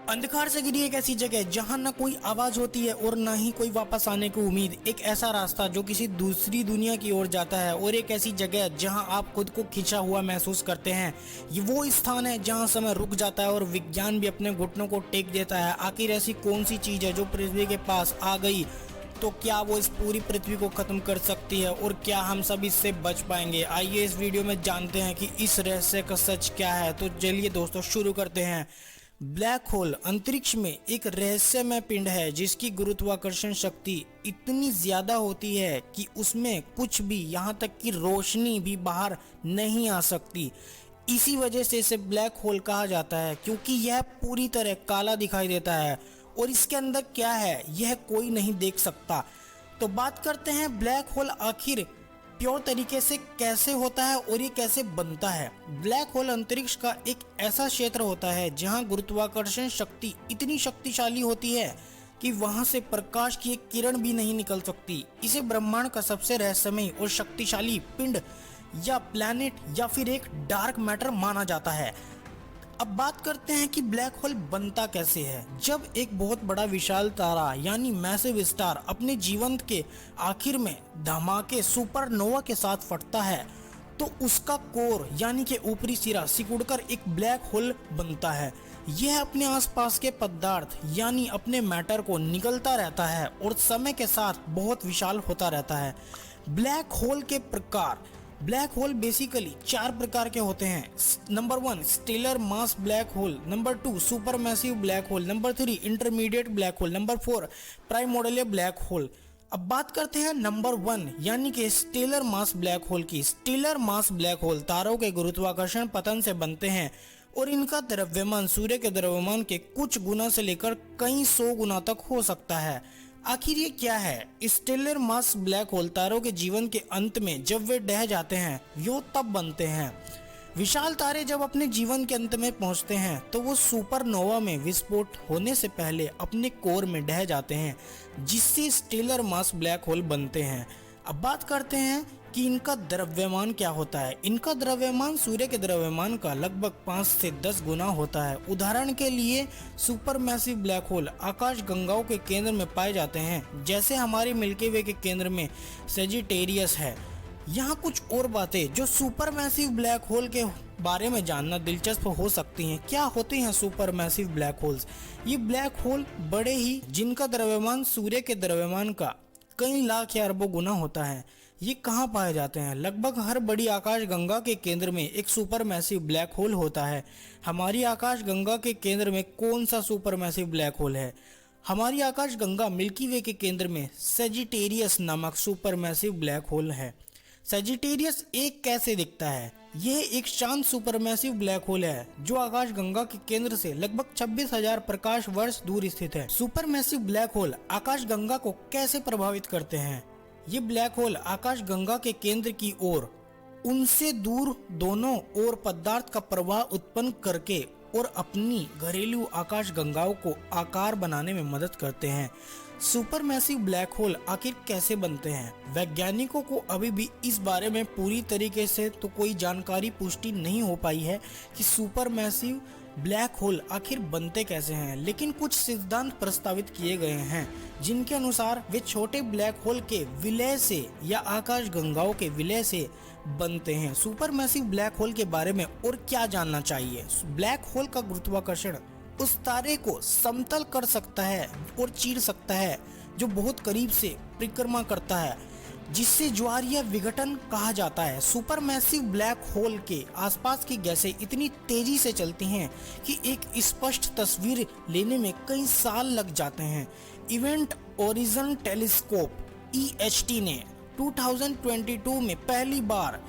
अंधकार से घिरी एक ऐसी जगह जहां न कोई आवाज होती है और न ही कोई वापस आने की उम्मीद। एक ऐसा रास्ता जो किसी दूसरी दुनिया की ओर जाता है और एक ऐसी जगह जहां आप खुद को खिंचा हुआ महसूस करते हैं। ये वो स्थान है जहां समय रुक जाता है और विज्ञान भी अपने घुटनों को टेक देता है। आखिर ऐसी कौन सी चीज है जो पृथ्वी के पास आ गई तो क्या वो इस पूरी पृथ्वी को खत्म कर सकती है और क्या हम सब इससे बच पाएंगे? आइए इस वीडियो में जानते हैं कि इस रहस्य का सच क्या है। तो चलिए दोस्तों शुरू करते हैं। ब्लैक होल अंतरिक्ष में एक रहस्यमय पिंड है जिसकी गुरुत्वाकर्षण शक्ति इतनी ज्यादा होती है कि उसमें कुछ भी, यहाँ तक कि रोशनी भी बाहर नहीं आ सकती। इसी वजह से इसे ब्लैक होल कहा जाता है, क्योंकि यह पूरी तरह काला दिखाई देता है और इसके अंदर क्या है यह कोई नहीं देख सकता। तो बात करते हैं ब्लैक होल आखिर प्योर तरीके से कैसे होता है और ये कैसे बनता है। ब्लैक होल अंतरिक्ष का एक ऐसा क्षेत्र होता है जहां गुरुत्वाकर्षण शक्ति इतनी शक्तिशाली होती है कि वहां से प्रकाश की एक किरण भी नहीं निकल सकती। इसे ब्रह्मांड का सबसे रहस्यमय और शक्तिशाली पिंड या प्लैनेट या फिर एक डार्क मैटर माना जाता है। अब बात करते हैं कि ब्लैक होल बनता कैसे है। जब एक बहुत बड़ा विशाल तारा यानी मैसिव स्टार अपने जीवन के आखिर में धमाके सुपरनोवा के साथ फटता है तो उसका कोर यानी कि ऊपरी सिरा सिकुड़कर एक ब्लैक होल बनता है। यह अपने आसपास के पदार्थ यानी अपने मैटर को निगलता रहता है और समय के साथ बहुत विशाल होता रहता है। ब्लैक होल के प्रकार। ब्लैक होल बेसिकली 4 प्रकार के होते हैं। Number 1 stellar mass black hole, number 2 super massive black hole, number 3 intermediate black hole, number 4 primordial black hole. अब बात करते हैं नंबर 1 यानी कि स्टेलर मास ब्लैक होल की। स्टेलर मास ब्लैक होल तारों के गुरुत्वाकर्षण पतन से बनते हैं और इनका द्रव्यमान सूर्य के द्रव्यमान के कुछ गुना से लेकर कई 100 गुना तक हो सकता है। आखिर ये क्या है? स्टेलर मास ब्लैक होल तारों के जीवन के अंत में जब वे ढह जाते हैं वो तब बनते हैं। विशाल तारे जब अपने जीवन के अंत में पहुंचते हैं तो वो सुपरनोवा में विस्फोट होने से पहले अपने कोर में ढह जाते हैं, जिससे स्टेलर मास ब्लैक होल बनते हैं। अब बात करते हैं कि इनका द्रव्यमान क्या होता है। इनका द्रव्यमान सूर्य के द्रव्यमान का लगभग 5 से 10 गुना होता है। उदाहरण के लिए सुपरमैसिव ब्लैक होल आकाश गंगाओं के केंद्र में पाए जाते हैं, जैसे हमारे मिल्की वे के केंद्र में सेजिटेरियस है। यहाँ कुछ और बातें जो सुपरमैसिव ब्लैक होल के बारे में जानना दिलचस्प हो सकती हैं। क्या होते हैं सुपरमैसिव ब्लैक होल्स? ये ब्लैक होल बड़े ही जिनका द्रव्यमान सूर्य के द्रव्यमान का कई लाख या अरबों गुना होता है। ये कहाँ पाए जाते हैं? लगभग हर बड़ी आकाश गंगा के केंद्र में एक सुपरमैसिव ब्लैक होल होता है। हमारी आकाश गंगा के केंद्र में कौन सा सुपरमैसिव ब्लैक होल है? हमारी आकाश गंगा मिल्की वे के केंद्र में सेजिटेरियस नामक सुपरमैसिव ब्लैक होल है। सेजिटेरियस एक कैसे दिखता है? यह एक शांत सुपरमैसिव ब्लैक होल है जो आकाश गंगा के केंद्र से लगभग 26,000 प्रकाश वर्ष दूर स्थित है। सुपरमैसिव ब्लैक होल आकाश गंगा को कैसे प्रभावित करते हैं? ये ब्लैक होल आकाश गंगा के केंद्र की ओर उनसे दूर दोनों ओर पदार्थ का प्रवाह उत्पन्न करके और अपनी घरेलू आकाश गंगाओं को आकार बनाने में मदद करते हैं। सुपरमैसिव ब्लैक होल आखिर कैसे बनते हैं? वैज्ञानिकों को अभी भी इस बारे में पूरी तरीके से तो कोई जानकारी पुष्टि नहीं हो पाई है कि सुपरमैसिव ब्लैक होल आखिर बनते कैसे हैं, लेकिन कुछ सिद्धांत प्रस्तावित किए गए हैं जिनके अनुसार वे छोटे ब्लैक होल के विलय से या आकाश गंगाओं के विलय से बनते हैं। सुपरमैसिव ब्लैक होल के बारे में और क्या जानना चाहिए? ब्लैक होल का गुरुत्वाकर्षण उस तारे को समतल कर सकता है और चीर सकता है जो बहुत करीब से परिक्रमा करता है, जिससे ज्वारीय विघटन कहा जाता है। सुपरमैसिव ब्लैक होल के आसपास की गैसें इतनी तेजी से चलती हैं कि एक स्पष्ट तस्वीर लेने में कई साल लग जाते हैं। इवेंट ओरिजन टेलीस्कोप EHT ने 2022 में पहली बार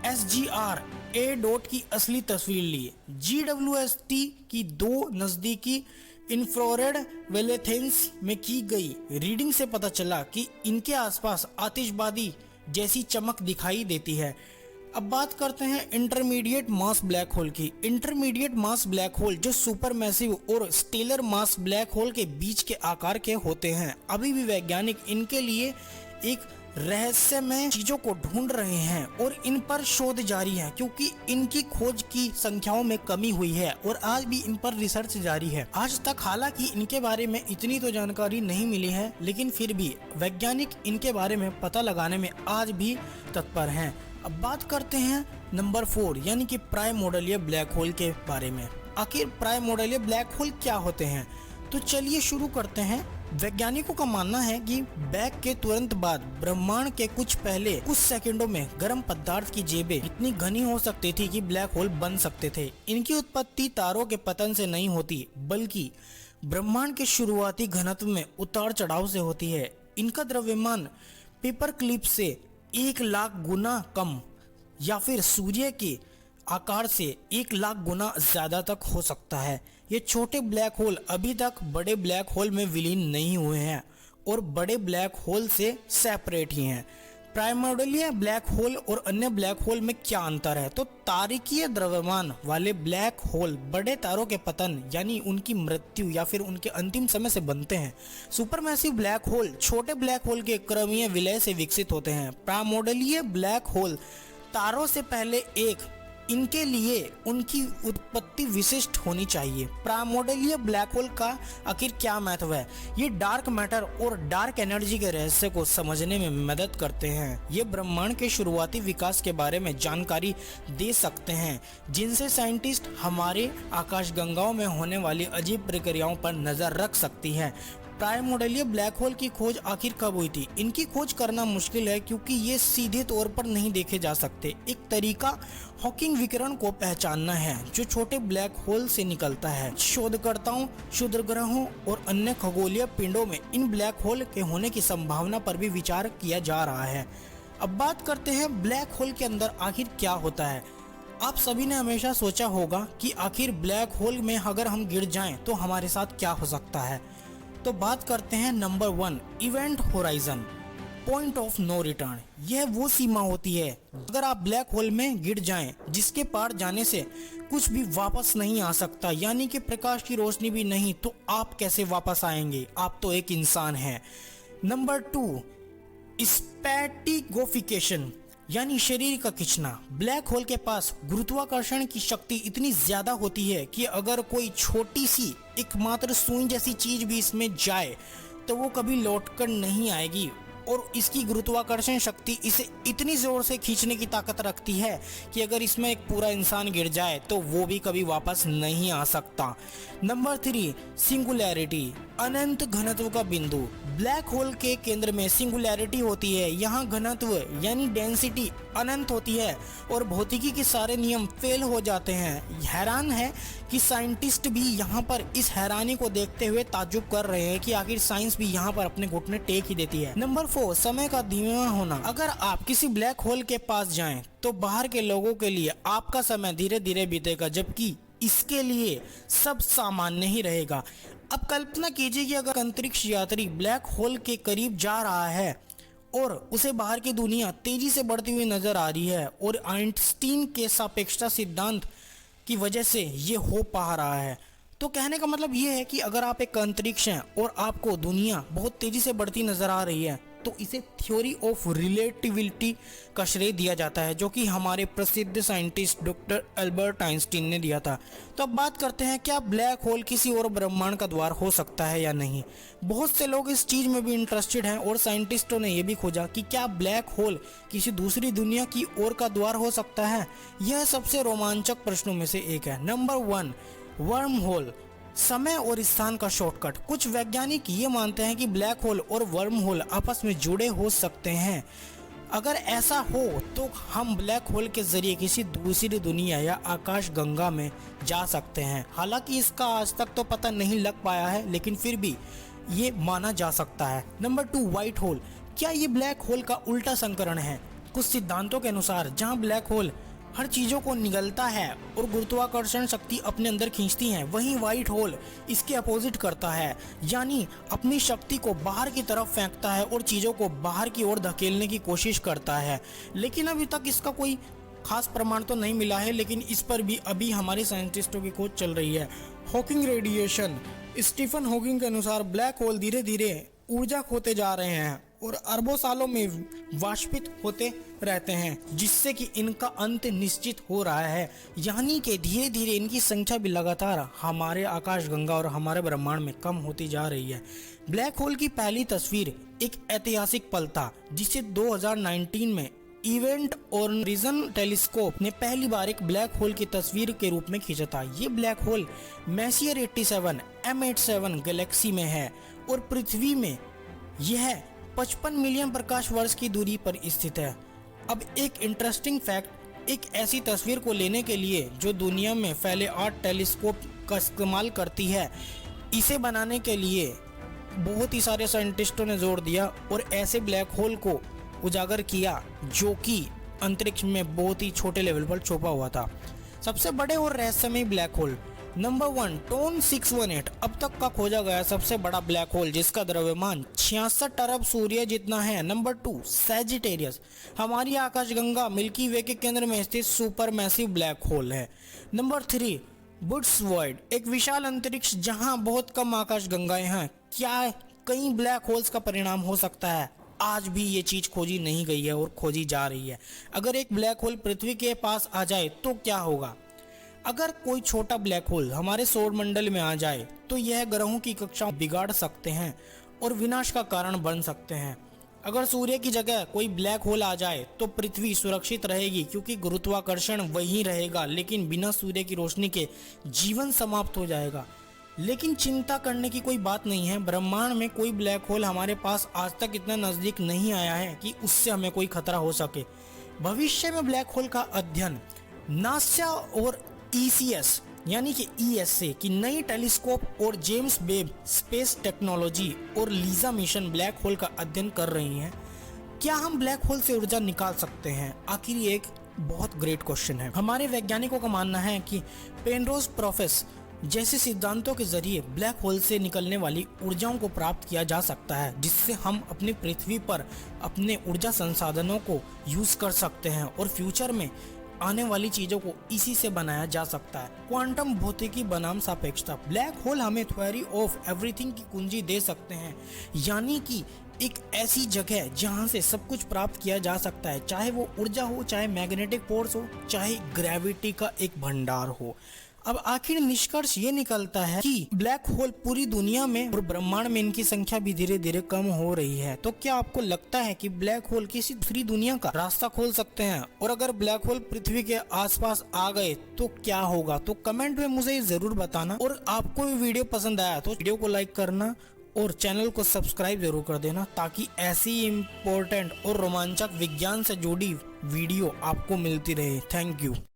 SGR A डॉट की असली तस्वीर ली। GWST की 2 नजदीकी इंफ्रारेड वेलेथेंस में की गई रीडिंग से पता चला कि इनके आसपास आतिशबाजी जैसी चमक दिखाई देती है। अब बात करते हैं इंटरमीडिएट मास ब्लैक होल की। इंटरमीडिएट मास ब्लैक होल जो सुपरमैसिव और स्टेलर मास ब्लैक होल के बीच के आकार के होते हैं। अभी भी वैज्ञानिक इनके लिए एक रहस्यमय चीजों को ढूंढ रहे हैं और इन पर शोध जारी है, क्योंकि इनकी खोज की संख्याओं में कमी हुई है और आज भी इन पर रिसर्च जारी है। आज तक हालांकि इनके बारे में इतनी तो जानकारी नहीं मिली है, लेकिन फिर भी वैज्ञानिक इनके बारे में पता लगाने में आज भी तत्पर हैं। अब बात करते हैं नंबर 4 यानी कि प्राइमोर्डियल ब्लैक होल के बारे में। आखिर प्राइमोर्डियल ब्लैक होल क्या होते हैं, तो चलिए शुरू करते हैं। वैज्ञानिकों का मानना है कि बैग के तुरंत बाद ब्रह्मांड के कुछ पहले कुछ सेकंडों में गर्म पदार्थ की जेबें इतनी घनी हो सकती थी कि ब्लैक होल बन सकते थे। इनकी उत्पत्ति तारों के पतन से नहीं होती, बल्कि ब्रह्मांड के शुरुआती घनत्व में उतार चढ़ाव से होती है। इनका द्रव्यमान पेपर क्लिप से 1,00,000 गुना कम या फिर सूर्य के आकार से 1,00,000 गुना ज्यादा तक हो सकता है। ये छोटे ब्लैक होल अभी तक बड़े ब्लैक होल में विलीन नहीं हुए हैं और बड़े ब्लैक होल से सेपरेट ही हैं। प्राइमोर्डियल ब्लैक होल और अन्य ब्लैक होल में क्या अंतर है, तो तारकीय द्रव्यमान वाले ब्लैक होल बड़े तारों के पतन यानी उनकी मृत्यु या फिर उनके अंतिम समय से बनते हैं। सुपरमैसिव ब्लैक होल छोटे ब्लैक होल के क्रमीय विलय से विकसित होते हैं। प्राइमोर्डियल ब्लैक होल तारों से पहले इनके लिए उनकी उत्पत्ति विशिष्ट होनी चाहिए। प्राइमोर्डियल ब्लैक होल का आखिर क्या महत्व है? ये डार्क मैटर और डार्क एनर्जी के रहस्य को समझने में मदद करते हैं। ये ब्रह्मांड के शुरुआती विकास के बारे में जानकारी दे सकते हैं, जिनसे साइंटिस्ट हमारे आकाशगंगाओं में होने वाली अजीब प्रक्रियाओं पर नजर रख सकती है। प्राइमोर्डियल ब्लैक होल की खोज आखिर कब हुई थी? इनकी खोज करना मुश्किल है, क्योंकि ये सीधे तौर पर नहीं देखे जा सकते। एक तरीका हॉकिंग विकिरण को पहचानना है, जो छोटे ब्लैक होल से निकलता है। शोधकर्ताओं क्षुद्र ग्रहों और अन्य खगोलीय पिंडों में इन ब्लैक होल के होने की संभावना पर भी विचार किया जा रहा है। अब बात करते हैं ब्लैक होल के अंदर आखिर क्या होता है। आप सभी ने हमेशा सोचा होगा कि आखिर ब्लैक होल में अगर हम गिर जाएं तो हमारे साथ क्या हो सकता है। तो बात करते हैं number 1 event horizon, point of no return. यह वो सीमा होती है अगर आप ब्लैक होल में गिर जाएं जिसके पार जाने से कुछ भी वापस नहीं आ सकता, यानी कि प्रकाश की रोशनी भी नहीं, तो आप कैसे वापस आएंगे? आप तो एक इंसान हैं। नंबर 2 स्पैटिगोफिकेशन यानी शरीर का खिंचना। ब्लैक होल के पास गुरुत्वाकर्षण की शक्ति इतनी ज्यादा होती है कि अगर कोई छोटी सी एकमात्र सुई जैसी चीज भी इसमें जाए तो वो कभी लौटकर नहीं आएगी, और इसकी गुरुत्वाकर्षण शक्ति इसे इतनी जोर से खींचने की ताकत रखती है कि अगर इसमें एक पूरा इंसान गिर जाए तो वो भी कभी वापस नहीं आ सकता। नंबर 3 सिंगुलैरिटी, अनंत घनत्व का बिंदु। ब्लैक होल के केंद्र में सिंगुलैरिटी होती है। यहाँ घनत्व यानी डेंसिटी अनंत होती है और भौतिकी के सारे नियम फेल हो जाते हैं। हैरान है कि साइंटिस्ट भी यहाँ पर इस हैरानी को देखते हुए ताज्जुब कर रहे हैं कि आखिर साइंस भी यहाँ पर अपने घुटने टेक ही देती है। नंबर 4 समय का धीमा होना। अगर आप किसी ब्लैक होल के पास जाएं तो बाहर के लोगों के लिए आपका समय धीरे धीरे बीतेगा, जबकि इसके लिए सब सामान्य ही रहेगा। अब कल्पना कीजिए कि अगर अंतरिक्ष यात्री ब्लैक होल के करीब जा रहा है और उसे बाहर की दुनिया तेजी से बढ़ती हुई नजर आ रही है, और आइंस्टीन के सापेक्षता सिद्धांत की वजह से ये हो पा रहा है। तो कहने का मतलब ये है कि अगर आप एक अंतरिक्ष हैं और आपको दुनिया बहुत तेजी से बढ़ती नजर आ रही है, तो इसे थ्योरी ऑफ रिलेटिविटी का श्रेय दिया जाता है, जो कि हमारे प्रसिद्ध साइंटिस्ट डॉक्टर अल्बर्ट आइंस्टीन ने दिया था। तो अब बात करते हैं, क्या ब्लैक होल किसी और ब्रह्मांड का द्वार हो सकता है या नहीं। बहुत से लोग इस चीज में भी इंटरेस्टेड हैं और साइंटिस्टों ने यह भी खोजा कि क्या ब्लैक होल किसी दूसरी दुनिया की ओर का द्वार हो सकता है। यह सबसे रोमांचक प्रश्नों में से एक है। नंबर 1 वर्म होल, समय और स्थान का शॉर्टकट। कुछ वैज्ञानिक ये मानते हैं कि ब्लैक होल और वर्म होल आपस में जुड़े हो सकते हैं। अगर ऐसा हो तो हम ब्लैक होल के जरिए किसी दूसरी दुनिया या आकाश गंगा में जा सकते हैं। हालांकि इसका आज तक तो पता नहीं लग पाया है, लेकिन फिर भी ये माना जा सकता है। नंबर 2 व्हाइट होल, क्या ये ब्लैक होल का उल्टा संस्करण है? कुछ सिद्धांतों के अनुसार जहां ब्लैक होल हर चीजों को निगलता है और गुरुत्वाकर्षण शक्ति अपने अंदर खींचती है, वहीं व्हाइट होल इसके अपोजिट करता है, यानी अपनी शक्ति को बाहर की तरफ फेंकता है और चीजों को बाहर की ओर धकेलने की कोशिश करता है। लेकिन अभी तक इसका कोई खास प्रमाण तो नहीं मिला है, लेकिन इस पर भी अभी हमारे साइंटिस्टों की खोज चल रही है। हॉकिंग रेडिएशन, स्टीफन हॉकिंग के अनुसार ब्लैक होल धीरे धीरे ऊर्जा खोते जा रहे हैं और अरबों सालों में वाष्पित होते रहते हैं, जिससे कि इनका अंत निश्चित हो रहा है। यानी कि धीरे धीरे इनकी संख्या भी लगातार हमारे आकाशगंगा और हमारे ब्रह्मांड में कम होती जा रही है। ब्लैक होल की पहली तस्वीर एक ऐतिहासिक पल था, जिसे 2019 में इवेंट होराइजन टेलीस्कोप ने पहली बार एक ब्लैक होल की तस्वीर के रूप में खींचा था। ये black hole messier 87 M87 Galaxy में है और पृथ्वी में यह 55 मिलियन प्रकाश वर्ष की दूरी पर स्थित है। अब एक इंटरेस्टिंग फैक्ट, एक ऐसी तस्वीर को लेने के लिए जो दुनिया में फैले 8 टेलीस्कोप का इस्तेमाल करती है, इसे बनाने के लिए बहुत ही सारे साइंटिस्टों ने जोर दिया और ऐसे ब्लैक होल को उजागर किया जो कि अंतरिक्ष में बहुत ही छोटे लेवल पर छुपा हुआ था। सबसे बड़े और रहस्यमय ब्लैक होल नंबर 1 टोन 618 अब तक का खोजा गया सबसे बड़ा ब्लैक होल, जिसका द्रव्यमान 66 अरब सूर्य जितना है। नंबर 2 सैजिटेरियस हमारी आकाशगंगा मिल्की वे के केंद्र में स्थित सुपर मैसिव ब्लैक होल है। नंबर 3 बुड्स वॉइड एक विशाल अंतरिक्ष जहां बहुत कम आकाशगंगाएं हैं। क्या कई ब्लैक होल्स का परिणाम हो सकता है? आज भी ये चीज खोजी नहीं गई है और खोजी जा रही है। अगर एक ब्लैक होल पृथ्वी के पास आ जाए तो क्या होगा? अगर कोई छोटा ब्लैक होल हमारे सौर मंडल में आ जाए तो यह ग्रहों की कक्षा बिगाड़ सकते हैं और विनाश का कारण बन सकते हैं। अगर सूर्य की जगह कोई ब्लैक होल आ जाए तो पृथ्वी सुरक्षित रहेगी, क्योंकि गुरुत्वाकर्षण वहीं रहेगा, लेकिन बिना सूर्य की रोशनी के जीवन समाप्त हो जाएगा। लेकिन चिंता करने की कोई बात नहीं है, ब्रह्मांड में कोई ब्लैक होल हमारे पास आज तक इतना नजदीक नहीं आया है कि उससे हमें कोई खतरा हो सके। भविष्य में ब्लैक होल का अध्ययन नासा और ECS यानी कि ESA की नई टेलीस्कोप और जेम्स वेब स्पेस टेक्नोलॉजी और लीजा मिशन ब्लैक होल का अध्ययन कर रही हैं। क्या हम ब्लैक होल से ऊर्जा निकाल सकते हैं? आखिर ये एक बहुत ग्रेट क्वेश्चन है। हमारे वैज्ञानिकों का मानना है कि पेनरोज प्रोसेस जैसे सिद्धांतों के जरिए ब्लैक होल से निकलने वाली ऊर्जाओं को प्राप्त किया जा सकता है, जिससे हम अपनी पृथ्वी पर अपने ऊर्जा संसाधनों को यूज कर सकते हैं और फ्यूचर में आने वाली चीजों को इसी से बनाया जा सकता है। क्वांटम भौतिकी बनाम सापेक्षता ब्लैक होल हमें थ्योरी ऑफ एवरीथिंग की कुंजी दे सकते हैं, यानी कि एक ऐसी जगह जहां से सब कुछ प्राप्त किया जा सकता है, चाहे वो ऊर्जा हो, चाहे मैग्नेटिक फोर्स हो, चाहे ग्रेविटी का एक भंडार हो। अब आखिर निष्कर्ष ये निकलता है कि ब्लैक होल पूरी दुनिया में और ब्रह्मांड में इनकी संख्या भी धीरे धीरे कम हो रही है। तो क्या आपको लगता है कि ब्लैक होल किसी दूसरी दुनिया का रास्ता खोल सकते हैं? और अगर ब्लैक होल पृथ्वी के आसपास आ गए तो क्या होगा? तो कमेंट में मुझे ये जरूर बताना। और आपको ये वीडियो पसंद आया तो वीडियो को लाइक करना और चैनल को सब्सक्राइब जरूर कर देना, ताकि ऐसी इम्पोर्टेंट और रोमांचक विज्ञान से जुड़ी वीडियो आपको मिलती रहे। Thank you.